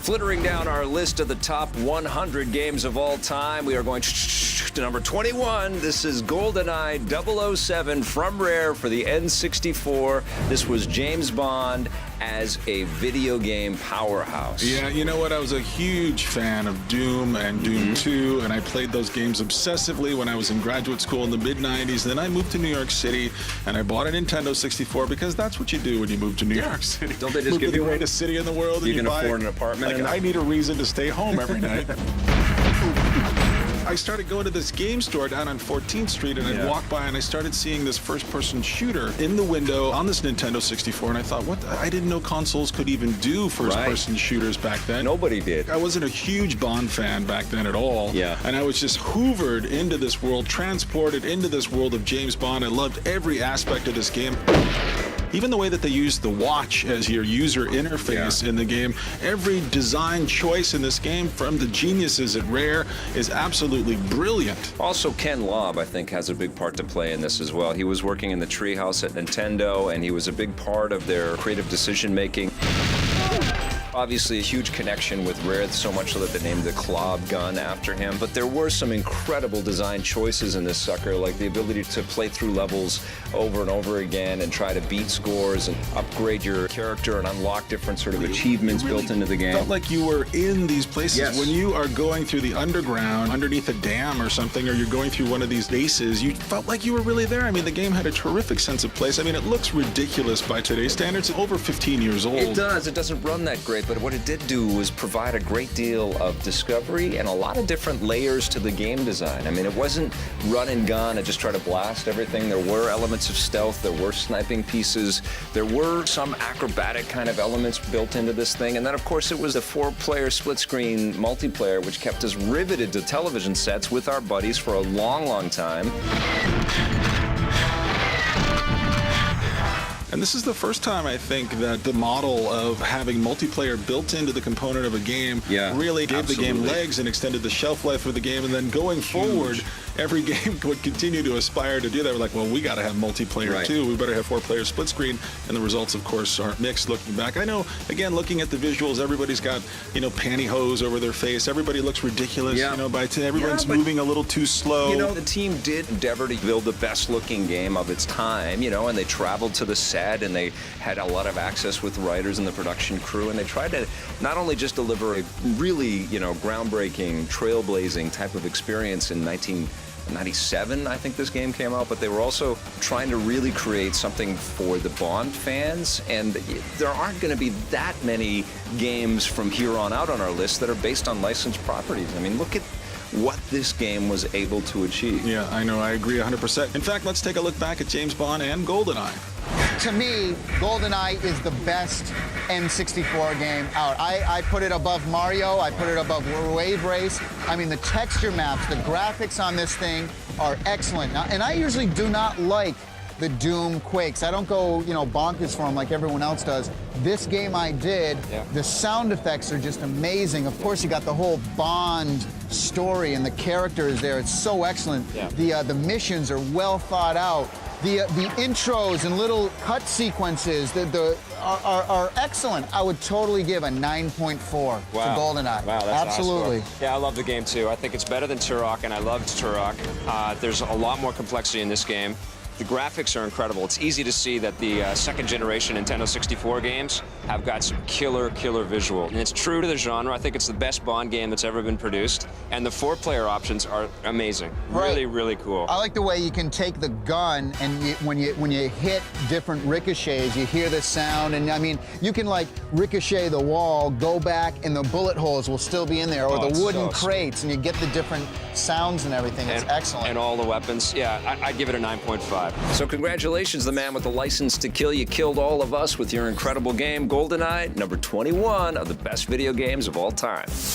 Flittering down our list of the top 100 games of all time, we are going to number 21. This is GoldenEye 007 from Rare for the N64. This was James Bond as a video game powerhouse. Yeah, you know what? I was a huge fan of Doom and Doom 2, and I played those games obsessively when I was in graduate school in the mid-90s. Then I moved to New York City, and I bought a Nintendo 64 because that's what you do when you move to New York City. Don't they just give you the greatest city in the world? You can buy afford an apartment. Like, I need a reason to stay home every night. I started going to this game store down on 14th Street, and I'd walk by and I started seeing this first-person shooter in the window on this Nintendo 64, and I thought, I didn't know consoles could even do first-person shooters back then. Nobody did. I wasn't a huge Bond fan back then at all. Yeah. And I was just hoovered into this world, transported into this world of James Bond. I loved every aspect of this game. Even the way that they use the watch as your user interface in the game, every design choice in this game from the geniuses at Rare is absolutely brilliant. Also, Ken Lobb, I think, has a big part to play in this as well. He was working in the treehouse at Nintendo, and he was a big part of their creative decision-making. Obviously, a huge connection with Rare, so much so that they named the Klobb gun after him. But there were some incredible design choices in this sucker, like the ability to play through levels over and over again and try to beat scores and upgrade your character and unlock different sort of achievements built into the game. Felt like you were in these places. Yes. When you are going through the underground, underneath a dam or something, or you're going through one of these bases, you felt like you were really there. I mean, the game had a terrific sense of place. I mean, it looks ridiculous by today's standards. It's over 15 years old. It does. It doesn't run that great. But what it did do was provide a great deal of discovery and a lot of different layers to the game design. I mean, it wasn't run and gun and just try to blast everything. There were elements of stealth, there were sniping pieces, there were some acrobatic kind of elements built into this thing. And then, of course, it was the 4-player split-screen multiplayer, which kept us riveted to television sets with our buddies for a long, long time. And this is the first time, I think, that the model of having multiplayer built into the component of a game really gave the game legs and extended the shelf life of the game. And then going forward, every game would continue to aspire to do that. We're like, well, we got to have multiplayer too. We better have 4-player split screen. And the results, of course, aren't mixed looking back. I know, again, looking at the visuals, everybody's got, pantyhose over their face. Everybody looks ridiculous, everyone's moving a little too slow. You know, the team did endeavor to build the best looking game of its time, and they traveled to the set and they had a lot of access with writers and the production crew, and they tried to not only just deliver a really, groundbreaking, trailblazing type of experience in 1997, I think this game came out, but they were also trying to really create something for the Bond fans, and there aren't going to be that many games from here on out on our list that are based on licensed properties. I mean, look at what this game was able to achieve. Yeah, I know, I agree 100%. In fact, let's take a look back at James Bond and GoldenEye. To me, GoldenEye is the best N64 game out. I put it above Mario, I put it above Wave Race. I mean, the texture maps, the graphics on this thing are excellent. Now, and I usually do not like the Doom Quakes. I don't go, bonkers for them like everyone else does. This game I did, the sound effects are just amazing. Of course, you got the whole Bond story and the characters there. It's so excellent. The missions are well thought out. The intros and little cut sequences are excellent. I would totally give a 9.4 to GoldenEye. Wow, that's absolutely. Awesome. Yeah, I love the game too. I think it's better than Turok, and I loved Turok. There's a lot more complexity in this game. The graphics are incredible. It's easy to see that the second-generation Nintendo 64 games have got some killer visual. And it's true to the genre. I think it's the best Bond game that's ever been produced. And the 4-player options are amazing. Really, really cool. I like the way you can take the gun and when you hit different ricochets, you hear the sound. And I mean, you can like ricochet the wall, go back, and the bullet holes will still be in there, or the wooden crates, and you get the different sounds and everything. It's excellent. And all the weapons. Yeah, I'd give it a 9.5. So congratulations, the man with the license to kill. You killed all of us with your incredible game, GoldenEye, number 21 of the best video games of all time.